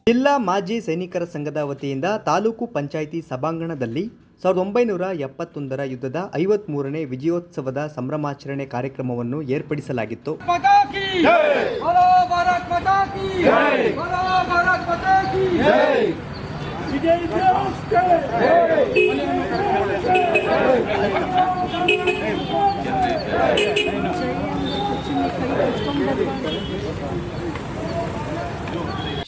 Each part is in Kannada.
ಜಿಲ್ಲಾ ಮಾಜಿ ಸೈನಿಕರ ಸಂಘದ ವತಿಯಿಂದ ತಾಲೂಕು ಪಂಚಾಯಿತಿ ಸಭಾಂಗಣದಲ್ಲಿ 1971ರ ಯುದ್ಧದ 53ನೇ ವಿಜಯೋತ್ಸವದ ಸಂಭ್ರಮಾಚರಣೆ ಕಾರ್ಯಕ್ರಮವನ್ನು ಏರ್ಪಡಿಸಲಾಗಿತ್ತು.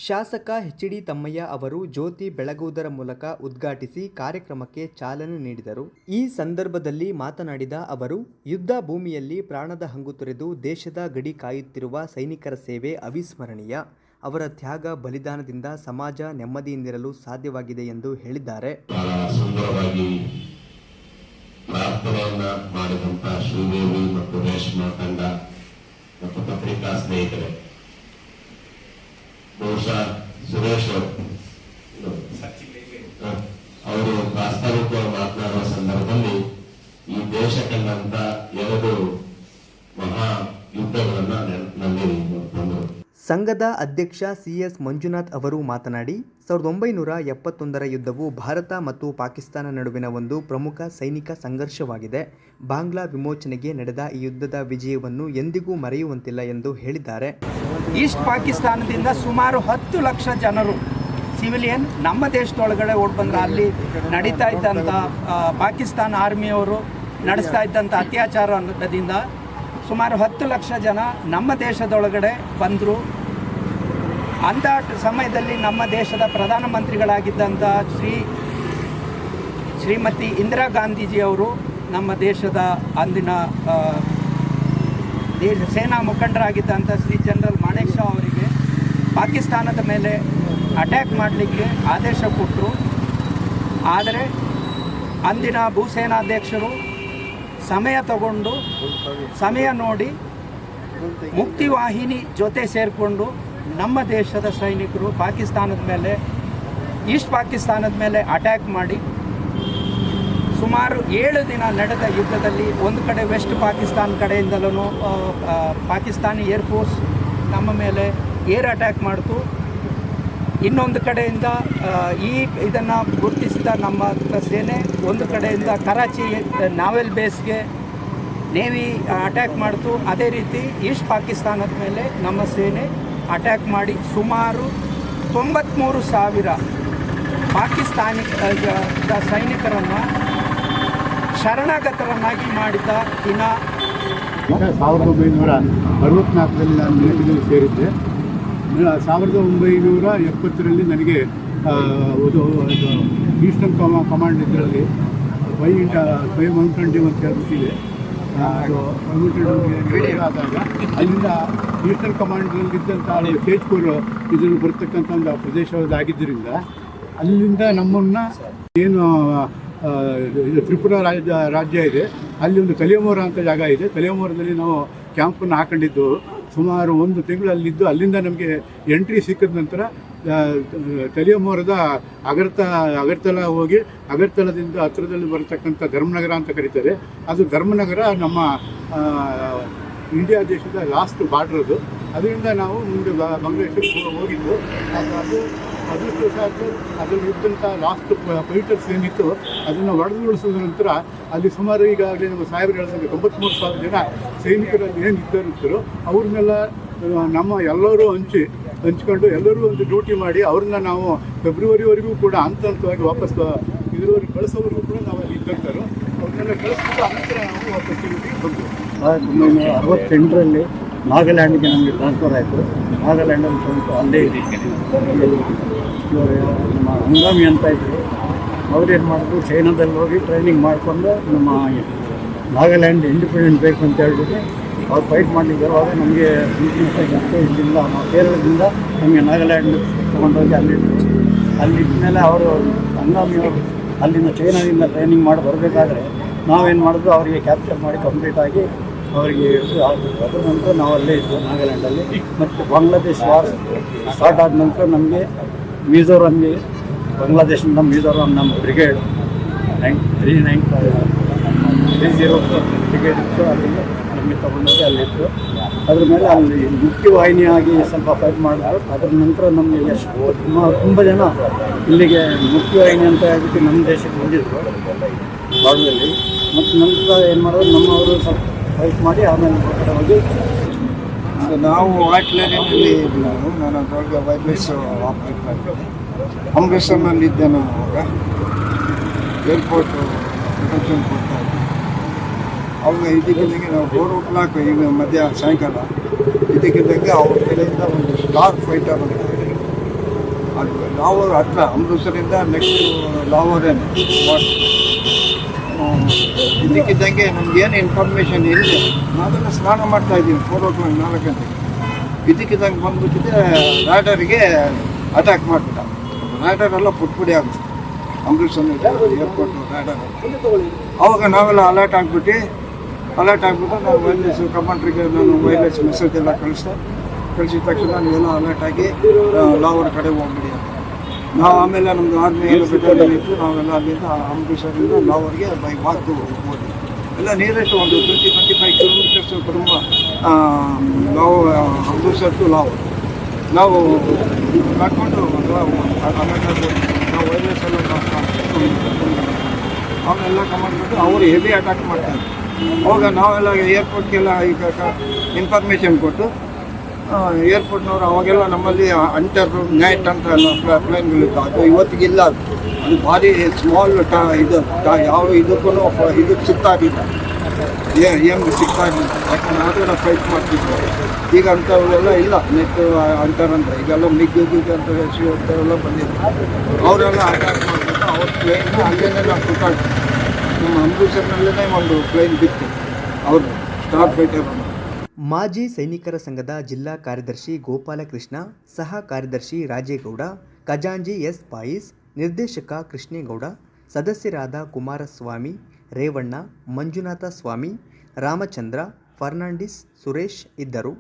ಶಾಸಕ ಎಚ್.ಡಿ. ತಮ್ಮಯ್ಯ ಅವರು ಜ್ಯೋತಿ ಬೆಳಗುವುದರ ಮೂಲಕ ಉದ್ಘಾಟಿಸಿ ಕಾರ್ಯಕ್ರಮಕ್ಕೆ ಚಾಲನೆ ನೀಡಿದರು. ಈ ಸಂದರ್ಭದಲ್ಲಿ ಮಾತನಾಡಿದ ಅವರು, ಯುದ್ಧ ಭೂಮಿಯಲ್ಲಿ ಪ್ರಾಣದ ಹಂಗು ತೊರೆದು ದೇಶದ ಗಡಿ ಕಾಯುತ್ತಿರುವ ಸೈನಿಕರ ಸೇವೆ ಅವಿಸ್ಮರಣೀಯ. ಅವರ ತ್ಯಾಗ ಬಲಿದಾನದಿಂದ ಸಮಾಜ ನೆಮ್ಮದಿಯಿಂದಿರಲು ಸಾಧ್ಯವಾಗಿದೆ ಎಂದು ಹೇಳಿದ್ದಾರೆ. ಸುಂದರವಾಗಿ ಪ್ರಾರ್ಥನೆಯನ್ನ ಮಾಡಿದಂತ ಶ್ರೀದೇವಿ ಮತ್ತು ರೇಷ್ಮಾ ತಂಡ ಮತ್ತು ಪತ್ರಿಕಾ ಸ್ನೇಹಿತರೆ, ಬಹುಶಃ ಸುರೇಶ್ ಅವರು ಪ್ರಾಸ್ತಾವಿಕವಾಗಿ ಮಾತನಾಡುವ ಸಂದರ್ಭದಲ್ಲಿ ಈ ದೇಶ ಕಂಡಂತ 2 ಮಹಾ ಯುದ್ಧಗಳನ್ನ ನಲ್ಲಿ ತಂದರು. ಸಂಘದ ಅಧ್ಯಕ್ಷ ಸಿ.ಎಸ್. ಮಂಜುನಾಥ್ ಅವರು ಮಾತನಾಡಿ, 1971ರ ಯುದ್ಧವು ಭಾರತ ಮತ್ತು ಪಾಕಿಸ್ತಾನ ನಡುವಿನ ಒಂದು ಪ್ರಮುಖ ಸೈನಿಕ ಸಂಘರ್ಷವಾಗಿದೆ. ಬಾಂಗ್ಲಾ ವಿಮೋಚನೆಗೆ ನಡೆದ ಈ ಯುದ್ಧದ ವಿಜಯವನ್ನು ಎಂದಿಗೂ ಮರೆಯುವಂತಿಲ್ಲ ಎಂದು ಹೇಳಿದ್ದಾರೆ. ಈಸ್ಟ್ ಪಾಕಿಸ್ತಾನದಿಂದ ಸುಮಾರು 10 ಲಕ್ಷ ಜನರು ಸಿವಿಲಿಯನ್ ನಮ್ಮ ದೇಶದೊಳಗಡೆ ಓಡ್ ಬಂದ್ರೆ ಅಲ್ಲಿ ನಡೀತಾ ಇದ್ದಂಥ ಪಾಕಿಸ್ತಾನ ಆರ್ಮಿಯವರು ನಡೆಸ್ತಾ ಇದ್ದಂಥ ಅತ್ಯಾಚಾರದಿಂದ ಸುಮಾರು 10 ಲಕ್ಷ ಜನ ನಮ್ಮ ದೇಶದೊಳಗಡೆ ಬಂದರು. ಅಂಥ ಸಮಯದಲ್ಲಿ ನಮ್ಮ ದೇಶದ ಪ್ರಧಾನಮಂತ್ರಿಗಳಾಗಿದ್ದಂಥ ಶ್ರೀಮತಿ ಇಂದಿರಾ ಗಾಂಧೀಜಿಯವರು ನಮ್ಮ ದೇಶದ ಅಂದಿನ ಸೇನಾ ಮುಖಂಡರಾಗಿದ್ದಂಥ ಶ್ರೀ ಜನರಲ್ ಮಾಣೆಕ್ ಶಾ ಅವರಿಗೆ ಪಾಕಿಸ್ತಾನದ ಮೇಲೆ ಅಟ್ಯಾಕ್ ಮಾಡಲಿಕ್ಕೆ ಆದೇಶ ಕೊಟ್ಟರು. ಆದರೆ ಅಂದಿನ ಭೂಸೇನಾಧ್ಯಕ್ಷರು ಸಮಯ ತಗೊಂಡು ಸಮಯ ನೋಡಿ ಮುಕ್ತಿವಾಹಿನಿ ಜೊತೆ ಸೇರಿಕೊಂಡು ನಮ್ಮ ದೇಶದ ಸೈನಿಕರು ಪಾಕಿಸ್ತಾನದ ಮೇಲೆ ಈಸ್ಟ್ ಪಾಕಿಸ್ತಾನದ ಮೇಲೆ ಅಟ್ಯಾಕ್ ಮಾಡಿ ಸುಮಾರು 7 ದಿನ ನಡೆದ ಯುದ್ಧದಲ್ಲಿ ಒಂದು ಕಡೆ ವೆಸ್ಟ್ ಪಾಕಿಸ್ತಾನ ಕಡೆಯಿಂದಲೂ ಪಾಕಿಸ್ತಾನಿ ಏರ್ಫೋರ್ಸ್ ನಮ್ಮ ಮೇಲೆ ಏರ್ ಅಟ್ಯಾಕ್ ಮಾಡಿತು. ಇನ್ನೊಂದು ಕಡೆಯಿಂದ ಇದನ್ನು ಗುರುತಿಸಿದ ನಮ್ಮ ಸೇನೆ ಒಂದು ಕಡೆಯಿಂದ ಕರಾಚಿ ನಾವೆಲ್ ಬೇಸ್ಗೆ ನೇವಿ ಅಟ್ಯಾಕ್ ಮಾಡಿತು. ಅದೇ ರೀತಿ ಈಸ್ಟ್ ಪಾಕಿಸ್ತಾನದ ಮೇಲೆ ನಮ್ಮ ಸೇನೆ ಅಟ್ಯಾಕ್ ಮಾಡಿ ಸುಮಾರು 93,000 ಪಾಕಿಸ್ತಾನಿ ಸೈನಿಕರನ್ನು ಶರಣಾಗತರನ್ನಾಗಿ ಮಾಡಿದ ದಿನ 1964ರಲ್ಲಿ ನಾನು ಮಿಲಿಟರಿಯಲ್ಲಿ ಸೇರಿದ್ದೆ. 1970ರಲ್ಲಿ ನನಗೆ ಈಸ್ಟರ್ನ್ ಕಮಾಂಡ್ ಇದರಲ್ಲಿ ಬೈ ಮೌಂಟನ್ ಡ್ಯೂ ಅಂತ ಹೇಳ್ಬಿಟ್ಟಿದೆ. ಅದು ಆದಾಗ ಅಲ್ಲಿಂದ ಈಸ್ಟರ್ನ್ ಕಮಾಂಡ್ನಲ್ಲಿದ್ದಂಥ ತೇಜ್ಪುರ್ ಇದರಲ್ಲಿ ಬರ್ತಕ್ಕಂಥ ಒಂದು ಪ್ರದೇಶವಾಗಿದ್ದರಿಂದ ಅಲ್ಲಿಂದ ನಮ್ಮನ್ನು ಏನು ಇದು ತ್ರಿಪುರಾ ರಾಜ್ಯ ಇದೆ, ಅಲ್ಲಿ ಒಂದು ಕಲಿಯಮೋರ ಅಂತ ಜಾಗ ಇದೆ. ಕಲಿಯಮೋರದಲ್ಲಿ ನಾವು ಕ್ಯಾಂಪನ್ನು ಹಾಕೊಂಡಿದ್ದು ಸುಮಾರು 1 ತಿಂಗಳು ಅಲ್ಲಿದ್ದು. ಅಲ್ಲಿಂದ ನಮಗೆ ಎಂಟ್ರಿ ಸಿಕ್ಕಿದ ನಂತರ ಕಲಿಯಮೋರದ ಅಗರ್ತಲ ಹೋಗಿ ಅಗರ್ತಲದಿಂದ ಹತ್ತಿರದಲ್ಲಿ ಬರತಕ್ಕಂಥ ಧರ್ಮನಗರ ಅಂತ ಕರೀತಾರೆ. ಅದು ಧರ್ಮನಗರ ನಮ್ಮ ಇಂಡಿಯಾ ದೇಶದ ಲಾಸ್ಟ್ ಬಾರ್ಡ್ರ್ ಅದು. ಅದರಿಂದ ನಾವು ಮುಂದೆ ಬಾಂಗ್ಲಾದೇಶಕ್ಕೆ ಹೋಗಿದ್ದು. ಅದು ಅದರಲ್ಲಿ ಇದ್ದಂಥ ಲಾಸ್ಟ್ ಫೈಟರ್ಸ್ ಏನಿತ್ತು ಅದನ್ನು ಹೊಡೆದುಗೊಳಿಸಿದ ನಂತರ ಅಲ್ಲಿ ಸುಮಾರು ಈಗಾಗಲೇ ನಮ್ಮ ಸಾಹೇಬರು ಹೇಳಿದಂಗೆ 93,000 ಜನ ಸೈನಿಕರಲ್ಲಿ ಏನು ಇದ್ದರು ಅವ್ರನ್ನೆಲ್ಲ ನಮ್ಮ ಎಲ್ಲರೂ ಹಂಚ್ಕೊಂಡು ಎಲ್ಲರೂ ಒಂದು ಡ್ಯೂಟಿ ಮಾಡಿ ಅವ್ರನ್ನ ನಾವು ಫೆಬ್ರವರಿವರೆಗೂ ಕೂಡ ಹಂತವಾಗಿ ವಾಪಸ್ ಇದ್ರವರೆಗೂ ಕಳಿಸೋವರೆಗೂ ಕೂಡ ನಾವು ಅಲ್ಲಿ ಇದ್ದಂಥರು ಅವ್ರನ್ನೆಲ್ಲ ಕಳಿಸ್ಬಿಟ್ಟು ಅನಂತರ ನಾವು ವಾಪಸ್ ಡ್ಯೂಟಿಗೆ ಬಂದರು. 1968ರಲ್ಲಿ ನಾಗಾಲ್ಯಾಂಡ್ಗೆ ನಮಗೆ ಟ್ರಾನ್ಸ್ಫರ್ ಆಯಿತು. ನಾಗಾಲ್ಯಾಂಡಲ್ಲಿ ಸ್ವಲ್ಪ ಅಲ್ಲೇ ನಮ್ಮ ಹಂಗಾಮಿ ಅಂತ ಇದ್ದರು. ಅವ್ರೇನು ಮಾಡಿದ್ರು, ಚೈನಾದಲ್ಲಿ ಹೋಗಿ ಟ್ರೈನಿಂಗ್ ಮಾಡಿಕೊಂಡು ನಮ್ಮ ನಾಗಾಲ್ಯಾಂಡ್ ಇಂಡಿಪೆಂಡೆಂಟ್ ಬೇಕು ಅಂತ ಹೇಳ್ಬಿಟ್ಟು ಅವ್ರು ಫೈಟ್ ಮಾಡಲಿದ್ದಾರೆ. ಅವಾಗ ನಮಗೆ ಇಲ್ಲಿಂದ ನಾವು ಕೇರಳದಿಂದ ನಮಗೆ ನಾಗಾಲ್ಯಾಂಡ್ ತೊಗೊಂಡೋಗಿ ಅಲ್ಲಿದ್ದ ಮೇಲೆ ಅವರು ಹಂಗಾಮಿಯವರು ಅಲ್ಲಿಂದ ಚೈನಾದಿಂದ ಟ್ರೈನಿಂಗ್ ಮಾಡಿ ಬರಬೇಕಾದ್ರೆ ನಾವೇನು ಮಾಡಿದ್ರು ಅವರಿಗೆ ಕ್ಯಾಪ್ಚರ್ ಮಾಡಿ ಕಂಪ್ಲೀಟಾಗಿ ಅವರಿಗೆ ಆಗ್ತದೆ. ಅದರ ನಂತರ ನಾವು ಅಲ್ಲೇ ಇದ್ವು ನಾಗಾಲ್ಯಾಂಡಲ್ಲಿ. ಮತ್ತು ಬಾಂಗ್ಲಾದೇಶ್ ವಾರ್ ಸ್ಟಾರ್ಟ್ ಆದ ನಂತರ ನಮಗೆ ಮಿಜೋರಾಮ್ಗೆ ಬಾಂಗ್ಲಾದೇಶದಿಂದ ಮಿಜೋರಾಮ್ ನಮ್ಮ ಬ್ರಿಗೇಡ್ 390 ಬ್ರಿಗೇಡ್ ಇತ್ತು. ಅಲ್ಲಿಂದ ನಮಗೆ ತೊಗೊಂಡೋಗಿ ಅಲ್ಲಿತ್ತು. ಅದ್ರ ಮೇಲೆ ಅಲ್ಲಿ ಮುಖ್ಯವಾಹಿನಿಯಾಗಿ ಸ್ವಲ್ಪ ಫೈಟ್ ಮಾಡಿದ್ರು. ಅದ್ರ ನಂತರ ನಮಗೆ ಎಷ್ಟು ತುಂಬ ಜನ ಇಲ್ಲಿಗೆ ಮುಖ್ಯವಾಹಿನಿ ಅಂತ ಹೇಳ್ಬಿಟ್ಟು ನಮ್ಮ ದೇಶಕ್ಕೆ ಬಂದಿದ್ರು ಬಾರ್ಡರಲ್ಲಿ. ಮತ್ತು ನಂತರ ಏನು ಮಾಡೋದು, ನಮ್ಮವರು ಸ್ವಲ್ಪ ಫೈಟ್ ಮಾಡಿ ಆಮೇಲೆ ಹೊರಗಡೆ ಹೋಗಿ ನಾವು ಆಟ್ಲರಿನಲ್ಲಿ ಇದ್ದೆವು. ನಾನು ಅದರೊಳಗೆ ವೈರ್ಲೆಸ್ ಆಪ್ರೇಟ್ ಮಾಡಿದ್ದೆ. ಅಮೃತ್ಸರ್ನಲ್ಲಿ ಇದ್ದೆ ನಾನು ಅವಾಗ. ಏರ್ಪೋರ್ಟು ಪ್ರೊಟೆಕ್ಷನ್ ಕೊಡ್ತಾ ಇದ್ದೆ. ಅವಾಗ ಇದಕ್ಕಿದ್ದಂಗೆ ನಾವು 4 o'clock ಈಗ ಸಾಯಂಕಾಲ ಇದಕ್ಕಿದ್ದಂಗೆ ಅವ್ರ ಕಡೆಯಿಂದ ಒಂದು ಸ್ಟಾರ್ ಫೈಟರ್ ಅಂತ ಅದು ಲಾಹೋರ್ ಹತ್ರ, ಅಮೃತ್ಸರಿಂದ ನೆಕ್ಸ್ಟ್ ಲಾಹೋರೇನೆ. ಇದಕ್ಕಿದ್ದಂಗೆ ನಮಗೇನು ಇನ್ಫಾರ್ಮೇಷನ್ ಇಲ್ಲದೆ ನಾವೆಲ್ಲ ಸ್ನಾನ ಮಾಡ್ತಾಯಿದ್ದೀವಿ 4 o'clock 4 ಗಂಟೆಗೆ. ಇದಕ್ಕಿದ್ದಂಗೆ ಬಂದ್ಬಿಟ್ಟಿದೆ ರೈಡರಿಗೆ ಅಟ್ಯಾಕ್ ಮಾಡಿಬಿಟ್ಟ. ರೈಡರೆಲ್ಲ ಪುಟ್ಪುಡಿ ಆಗುತ್ತೆ ಅಮೃತ್ಸರ್ ಏರ್ಪೋರ್ಟ್ ರೈಡರ್. ಅವಾಗ ನಾವೆಲ್ಲ ಅಲರ್ಟ್ ಆಗಿಬಿಟ್ಟು ನಾವು ವೈರ್ಲೆಸ್ ಕಮಾಂಡ್ರಿಗೆ ನಾನು ವೈರ್ಲೆಸ್ ಮೆಸೇಜ್ ಎಲ್ಲ ಕಳಿಸಿದ ತಕ್ಷಣ ನೀವೆಲ್ಲ ಅಲರ್ಟ್ ಆಗಿ ಲಾಹೋರ್ ಕಡೆ ಹೋಗ್ಬಿಡಿ ಅಂತ. ನಾವು ಆಮೇಲೆ ನಮ್ಮದು ಆರ್ಮಿ ಎಲ್ಲ ಬೆಟಾಲಿಯನ್ ಇತ್ತು. ನಾವೆಲ್ಲ ಅಲ್ಲಿಂದ ಅಮೃತ್ಸರಿಂದ ಲಾಹೋರ್ಗೆ ಬೈ ವಾಕ್ ಹೋದ್ವಿ. ಎಲ್ಲ ನಿಯರೆಸ್ಟ್ ಒಂದು 20-25 ಕಿಲೋಮೀಟರ್ಸ್ ಕುಟುಂಬ ಅಮೃತ್ಸರ್ ಟು ಲಾಹೋರ್. ನಾವು ನಡ್ಕೊಂಡು ನಾವು ವೈರ್ಲೆಸ್ ಎಲ್ಲ ಅವನ್ನೆಲ್ಲ ಕಮಾಂಡ್ ಅವರು ಹೆವಿ ಅಟ್ಯಾಕ್ ಮಾಡ್ತಾರೆ. ಅವಾಗ ನಾವೆಲ್ಲ ಏರ್ಪೋರ್ಟ್ಗೆಲ್ಲ ಈಗ ಇನ್ಫಾರ್ಮೇಷನ್ ಕೊಟ್ಟು ಏರ್ಪೋರ್ಟ್ನವರು ಅವಾಗೆಲ್ಲ ನಮ್ಮಲ್ಲಿ ಅಂಟರ್ ನೈಟ್ ಅಂತ ಪ್ಲೇನ್ಗಳಿತ್ತು. ಅದು ಇವತ್ತಿಗಿಲ್ಲ. ಅದು ಭಾರಿ ಸ್ಮಾಲ್ ಯಾವ ಇದಕ್ಕೂ ಇದಕ್ಕೆ ಸಿಗ್ತಾ ಇರಲಿಲ್ಲ, ಏನು ಸಿಗ್ತಾ ಇರಲಿಲ್ಲ. ಯಾಕಂದ್ರೆ ಅದೆಲ್ಲ ಫೈಟ್ ಮಾಡ್ತಿದ್ರು. ಈಗ ಅಂಥವೆಲ್ಲ ಇಲ್ಲ. ನೆಟ್ ಅಂಟರ್ ಅಂತ ಈಗೆಲ್ಲ ಮಿಗ್ ಅಂತ ಅಂಥವೆಲ್ಲ ಬಂದಿದೆ. ಅವರೆಲ್ಲ ಅಟ್ಯಾಕ್ ಮಾಡಿಬಿಟ್ಟು ಅವ್ರ ಪ್ಲೇನ್ ಅಲ್ಲೇ ನಾವು ಸುತ್ತಾಡ್ತೀವಿ. ನಮ್ಮ ಅಮೃತ್ಸರ್ನಲ್ಲೇ ಒಂದು ಪ್ಲೇನ್ ಬಿತ್ತು ಅವರು ಸ್ಟಾರ್ ಫೈಟರ್. ಮಾಜಿ ಸೈನಿಕರ ಸಂಘದ ಜಿಲ್ಲಾ ಕಾರ್ಯದರ್ಶಿ ಗೋಪಾಲಕೃಷ್ಣ, ಸಹ ಕಾರ್ಯದರ್ಶಿ ರಾಜೇಗೌಡ, ಖಜಾಂಜಿ ಎಸ್ ಪಾಯಿಸ್, ನಿರ್ದೇಶಕ ಕೃಷ್ಣೇಗೌಡ, ಸದಸ್ಯರಾದ ಕುಮಾರಸ್ವಾಮಿ, ರೇವಣ್ಣ, ಮಂಜುನಾಥ ಸ್ವಾಮಿ, ರಾಮಚಂದ್ರ, ಫರ್ನಾಂಡಿಸ್, ಸುರೇಶ್ ಇದ್ದರು.